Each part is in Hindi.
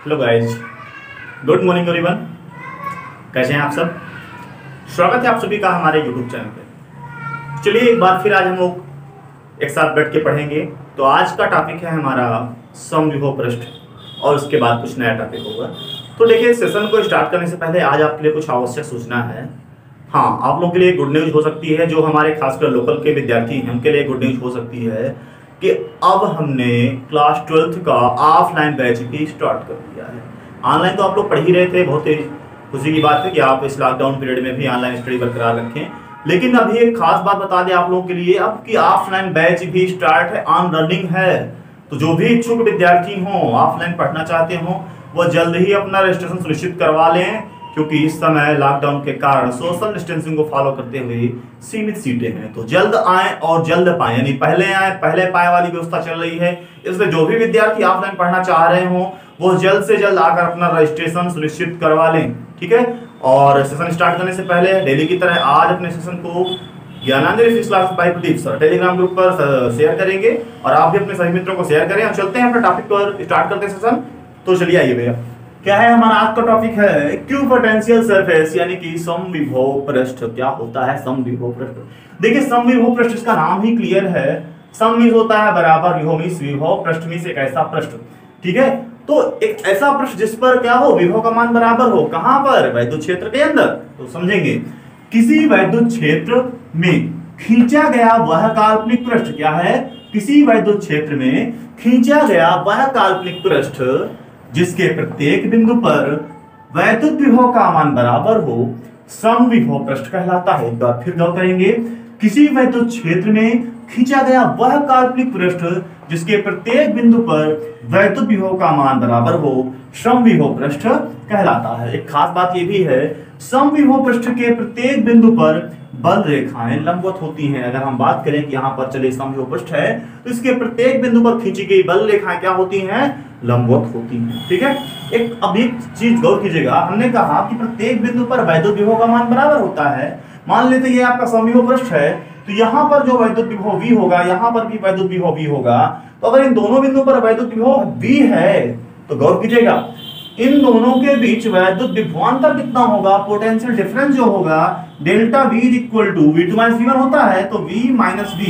Hello guys, good morning everyone. कैसे हैं आप सब? स्वागत है आप सभी का हमारे यूट्यूब चैनल पे। चलिए एक बार फिर आज हम लोग एक साथ बैठ के पढ़ेंगे। तो आज का टॉपिक है हमारा समविभव पृष्ठ और उसके बाद कुछ नया टॉपिक होगा। तो देखिए, सेशन को स्टार्ट करने से पहले आज आपके लिए कुछ आवश्यक सूचना है। हाँ, आप लोगों के लिए गुड न्यूज हो सकती है, जो हमारे खासकर लोकल के विद्यार्थी हैं उनके लिए गुड न्यूज हो सकती है कि अब हमने क्लास 12th का ऑफलाइन बैच भी स्टार्ट कर दिया है। ऑनलाइन तो आप लोग पढ़ ही रहे थे, बहुत ही खुशी की बात है कि आप इस लॉकडाउन पीरियड में भी ऑनलाइन स्टडी बरकरार रखें। लेकिन अभी एक खास बात बता दें आप लोगों के लिए, अब की ऑफलाइन बैच भी स्टार्ट है, ऑन रनिंग है। तो जो भी इच्छुक विद्यार्थी हों, ऑफलाइन पढ़ना चाहते हों, वह जल्द ही अपना रजिस्ट्रेशन सुनिश्चित करवा लें, क्योंकि इस समय लॉकडाउन के कारण सोशल डिस्टेंसिंग को फॉलो करते हुए सीमित सीटें हैं। तो जल्द आएं और जल्द पाएं, यानी पहले आएं पहले पाए वाली व्यवस्था चल रही है। इसलिए जो भी विद्यार्थी ऑफलाइन पढ़ना चाह रहे हों वो जल्द से जल्द आकर अपना रजिस्ट्रेशन सुनिश्चित करवा लें, ठीक है। और सेशन स्टार्ट करने से पहले डेली की तरह आज अपने सेशन को Gyananjali physics class by Pradeep sir telegram group पर शेयर करेंगे और आप भी अपने सभी मित्रों को शेयर करें। और चलते हैं अपने टॉपिक पर, स्टार्ट करते हैं सेशन। तो चलिए आइए भैया, क्या है हमारा आज का टॉपिक है इक्विपोटेंशियल सरफेस, यानी कि समविभव पृष्ठ। क्या होता है समविभव पृष्ठ? देखिए, समविभव पृष्ठ इसका नाम ही क्लियर है। सम मीन्स होता है बराबर, विभव मीन्स विभव, पृष्ठ मीन्स एक ऐसा पृष्ठ, ठीक है। तो एक ऐसा पृष्ठ जिस पर क्या हो, विभव का मान बराबर हो। कहां पर? वैद्युत क्षेत्र के अंदर। तो समझेंगे, किसी वैद्युत क्षेत्र में खींचा गया वह काल्पनिक पृष्ठ क्या है? किसी वैद्युत क्षेत्र में खींचा गया वह काल्पनिक पृष्ठ जिसके प्रत्येक बिंदु पर वैद्युत विभव का मान बराबर हो, समविभव पृष्ठ कहलाता है। एक बार फिर गौर करेंगे, किसी वैद्युत क्षेत्र में खींचा गया वह काल्पनिक पृष्ठ जिसके प्रत्येक बिंदु पर वैद्युत विभव का मान बराबर हो, समविभव पृष्ठ कहलाता है। एक खास बात यह भी है, समविभव पृष्ठ के प्रत्येक बिंदु पर बल रेखाएं लंबवत होती हैं। अगर हम बात करें कि यहाँ पर चले समविभव पृष्ठ है, तो इसके प्रत्येक बिंदु पर खींची गई बल रेखाएं क्या होती हैं? लंबवत होती हैं, ठीक है। एक चीज गौर कीजिएगा, हमने कहा कि प्रत्येक बिंदु पर वैद्युत विभव का मान बराबर होता है। मान लेते ये आपका समविभव पृष्ठ है, तो यहाँ पर जो वैद्युत विभव V होगा, यहाँ पर भी वैद्युत विभव V होगा। तो अगर इन दोनों बिंदु पर वैद्युत विभव V है, तो गौर कीजिएगा, इन दोनों के बीच वैद्युत विभवांतर कितना होगा? पोटेंशियल डिफरेंस जो होगा, delta V equal to V2 minus V1 होता है, तो V minus V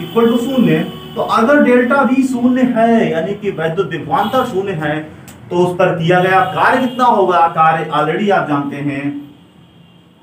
equal to 0। तो अगर डेल्टा V 0 है, यानी कि वैद्युत विभवांतर 0 है, तो उस पर किया गया कार्य कितना होगा? कार्य ऑलरेडी आप जानते हैं,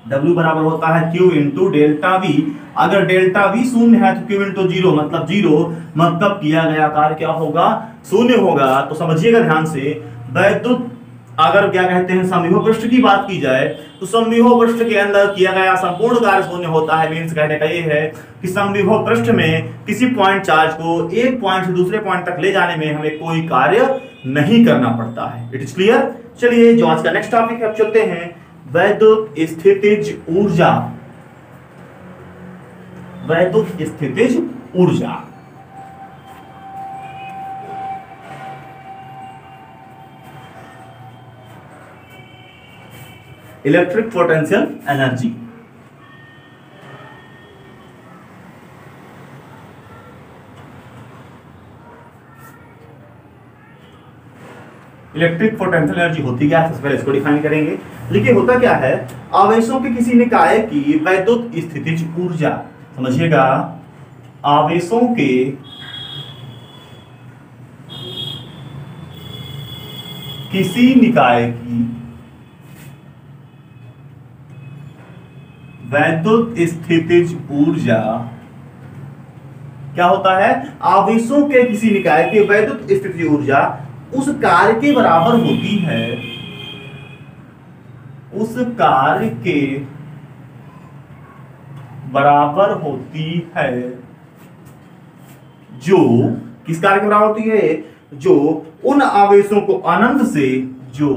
W बराबर होता है Q इंटू डेल्टा V। अगर डेल्टा V 0 है तो Q इंटू 0 मतलब 0, मतलब किया गया कार्य क्या होगा? 0 होगा। तो समझिएगा ध्यान से, वैद्युत अगर क्या कहते हैं समविभव पृष्ठ की बात की जाए, तो समविभव पृष्ठ के अंदर किया गया संपूर्ण कार्य 0 होता है। मींस कहने का ये है कि समविभव पृष्ठ में किसी पॉइंट चार्ज को एक पॉइंट से दूसरे पॉइंट तक ले जाने में हमें कोई कार्य नहीं करना पड़ता है। It is clear. चलिए, जो आज का नेक्स्ट टॉपिक है, अब चलते हैं वैद्युत स्थितिज ऊर्जा। वैद्युत स्थितिज ऊर्जा, electric potential energy. Electric potential energy होती क्या है, सबसे पहले इसको डिफाइन करेंगे। देखिए, होता क्या है, आवेशों के किसी निकाय की वैद्युत स्थितिज ऊर्जा। समझिएगा, आवेशों के किसी निकाय की वैद्युत स्थितिज ऊर्जा क्या होता है? आवेशों के किसी निकाय की वैद्युत स्थितिज ऊर्जा उस कार्य के बराबर होती है, उस कार्य के बराबर होती है जो किस कार्य के बराबर होती है? जो उन आवेशों को अनंत से, जो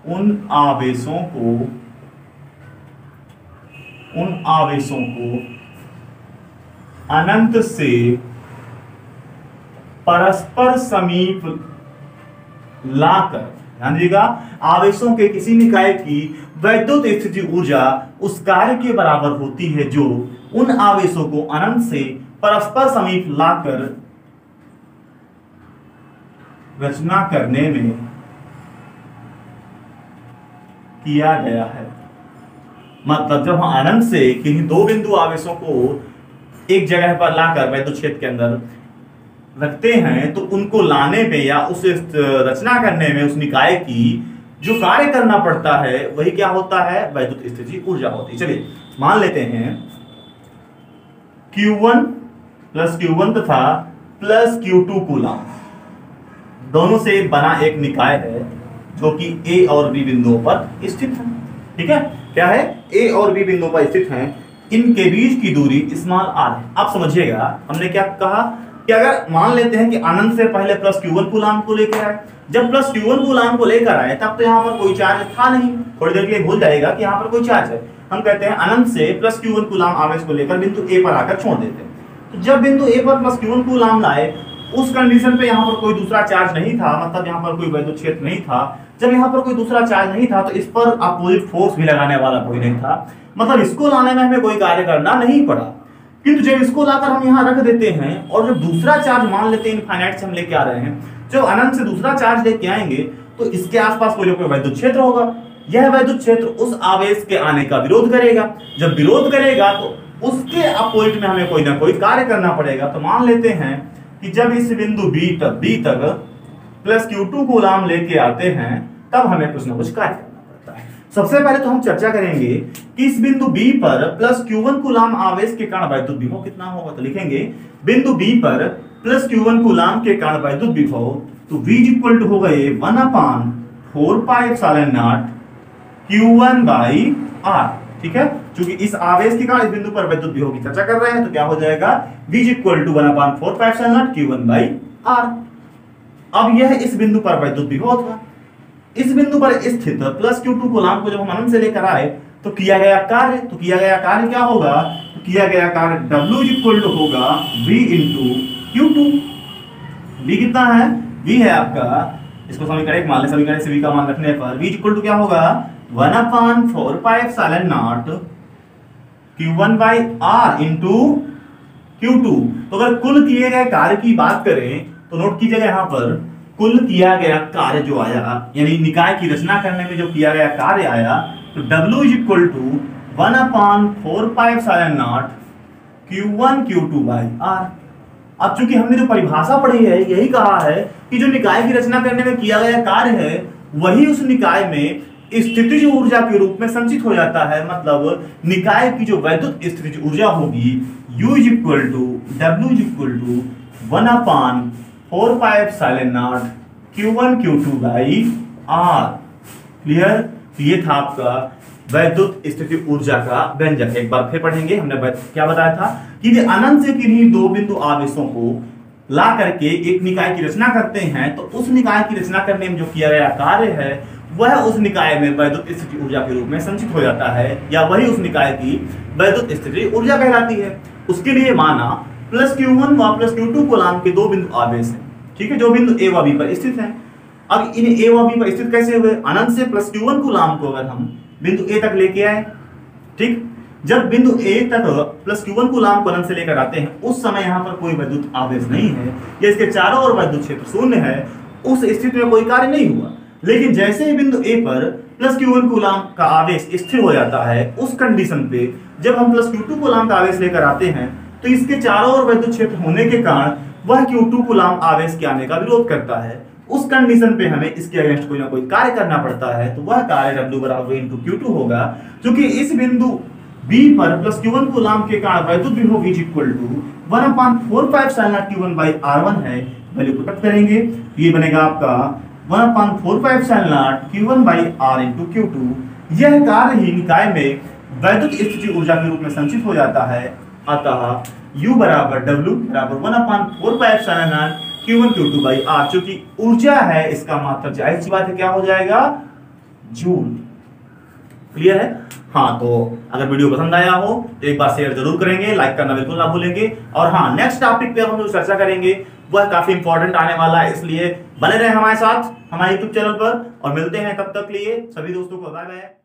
उन आवेशों को अनंत से परस्पर समीप लाकर, ध्यान दीजिएगा, आवेशों के किसी निकाय की वैद्युत स्थितिज ऊर्जा उस कार्य के बराबर होती है जो उन आवेशों को अनंत से परस्पर समीप लाकर रचना करने में किया गया है। मतलब जब हम अनंत से किन्हीं दो बिंदु आवेशों को एक जगह पर लाकर वैद्युत क्षेत्र के अंदर रखते हैं तो उनको लाने में या उस रचना करने में उस निकाय की जो कार्य करना पड़ता है वही क्या होता है, वैद्युत स्थितिज ऊर्जा होती है। चलिए मान लेते हैं Q1 प्लस Q1 तथा प्लस Q2 कूलम दोनों से बना एक निकाय है जो कि A और B बिंदुओं पर स्थित है। ठीक है, क्या है, A और B बिंदुओं पर स्थित हैं। इनके बीच की दूरी स्मॉल r है। आप समझिएगा हमने क्या कहा कि अगर मान लेते हैं कि अनंत से पहले प्लस Q1 कूलम को लेकर आए, जब प्लस Q1 कूलम को लेकर आए तब तो यहाँ पर कोई चार्ज था नहीं, थोड़ी देर के लिए भूल जाएगा कि यहाँ पर कोई चार्ज है। हम कहते हैं अनंत से प्लस Q1 कूलम आवेश को लेकर बिंदु A पर आकर छोड़ देते हैं। तो जब बिंदु A पर प्लस Q1 कूलम लाए उस कंडीशन पे यहाँ पर कोई दूसरा चार्ज नहीं था, मतलब यहाँ पर कोई वैद्युत क्षेत्र नहीं था। जब यहाँ पर कोई दूसरा चार्ज नहीं था तो इस पर अपोजिट फोर्स भी लगाने वाला कोई नहीं था, मतलब इसको लाने में हमें कोई कार्य करना नहीं पड़ा। किंतु जब इसको लाकर हम यहाँ रख देते हैं और जब दूसरा चार्ज मान लेते हैं इनफाइनाइट से हम लेके आ रहे हैं, जब अनंत से दूसरा चार्ज लेके आएंगे तो इसके आसपास कोई ना कोई वैद्युत क्षेत्र होगा। यह वैद्युत क्षेत्र उस आवेश के आने का विरोध करेगा। जब विरोध करेगा तो उसके अपोजिट में हमें कोई ना कोई कार्य करना पड़ेगा। तो मान लेते हैं कि जब इस बिंदु B तक प्लस Q2 कूलम लेके आते हैं तब हमें कुछ ना कुछ कार्य करना पड़ता है। सबसे पहले तो हम चर्चा करेंगे कि इस बिंदु B पर प्लस Q1 कूलम आवेश के कारण वैद्युत विभव कितना होगा। तो लिखेंगे बिंदु B पर प्लस Q1 कूलम के कारण वैद्युत विभव, तो V इक्वल टू हो गए 1/4 pi epsilon naught Q1 by R। ठीक है, क्योंकि इस आवेश के कारण इस बिंदु पर वैद्युत विभव की चर्चा कर रहे हैं तो क्या हो जाएगा, V equal to 1/4 pi epsilon naught Q1 by R। अब यह इस बिंदु पर वैद्युत विभव था। इस बिंदु पर स्थित प्लस Q2 कूलम को जब हम अनंत से लेकर आए तो किया गया कार्य क्या होगा, तो किया गया कार्य W इक्वल टू होगा V इंटू Q2। V कितना है, V है आपका, इसको समीकरण एक मान लें, समीकरण से V का मान रखने पर V इक्वल टू क्या होगा 1/4 pi epsilon naught Q1 by R into Q2। तो अगर कुल किए गए कार्य की बात करें तो नोट कीजिएगा यहाँ पर कुल किया गया कार्य जो आया, यानी निकाय की रचना करने में जो किया गया कार्य आया, तो W equal to 1/4 pi epsilon naught Q1 Q2 by R। अब चूंकि हमने जो परिभाषा पढ़ी है यही कहा है कि जो निकाय की रचना करने में किया गया कार्य है वही उस निकाय में स्थितिज ऊर्जा के रूप में संचित हो जाता है। मतलब निकाय की जो वैद्युत स्थितिज ऊर्जा होगी U equal to W equal to 1/4 pi epsilon naught Q1 Q2 by R। Clear, तो ये था आपका वैद्युत स्थितिज ऊर्जा का व्यंजक। एक बार फिर पढ़ेंगे, हमने क्या बताया था कि यदि अनंत से किन्हीं दो बिंदु आवेशों को ला करके एक निकाय की रचना करते हैं तो उस निकाय की रचना करने में जो किया गया कार्य है वह उस निकाय में वैद्युत स्थितिज ऊर्जा के रूप में संचित हो जाता है, या वही उस निकाय की वैद्युत स्थितिज ऊर्जा कहलाती है। उसके लिए माना प्लस Q1 व प्लस Q2 कूलम के दो बिंदु आवेश हैं, ठीक है, जो बिंदु A व B पर स्थित हैं। अब इन A व B पर स्थित कैसे हुए, अनंत से प्लस Q1 कूलम को अगर हम बिंदु A तक लेके आए, ठीक, जब बिंदु A तक प्लस Q1 कूलम को अनंत से लेकर आते हैं उस समय यहाँ पर कोई वैद्युत आवेश नहीं है, या इसके चारों ओर वैद्युत क्षेत्र शून्य है, उस स्थिति में कोई कार्य नहीं हुआ। लेकिन जैसे ही बिंदु A पर प्लस Q1 कूलम का आवेश स्थिर हो जाता है, उस कंडीशन पे जब हम प्लस Q2 कूलम का आवेश लेकर आते हैं तो इसके चारों ओर वैद्युत क्षेत्र होने के कारण वह Q2 कूलम आवेश के आने का विरोध करता है। उस कंडीशन पे हमें इसके अगेंस्ट कोई ना कोई कार्य करना पड़ता है, तो वह कार्य W बराबर इंटू Q2 होगा, क्योंकि इस बिंदु B पर प्लस Q1 कूलम के कारण वैद्युत विभव V equal to 1/4 pi epsilon naught Q1 by R1 है। वैल्यू पुट अप करेंगे, ये बनेगा आपका 1/4 pi epsilon naught Q1 by R into Q2। यह कार्य ही निकाय में वैद्युत स्थितिज ऊर्जा के रूप में संचित हो जाता है। अतः U बराबर W बराबर 1/4 pi epsilon naught Q1 Q2 by R, चूंकि ऊर्जा है इसका मात्रा जाहिर सी बात है क्या हो जाएगा, जूल। क्लियर है? हाँ, तो अगर वीडियो पसंद आया हो तो एक बार शेयर जरूर करेंगे, लाइक करना बिल्कुल ना भूलेंगे। और हाँ, नेक्स्ट टॉपिक पे हम जो चर्चा करेंगे वह काफी इंपॉर्टेंट आने वाला है, इसलिए बने रहे हमारे साथ हमारे YouTube चैनल पर, और मिलते हैं तब तक लिए सभी दोस्तों को बाय बाय।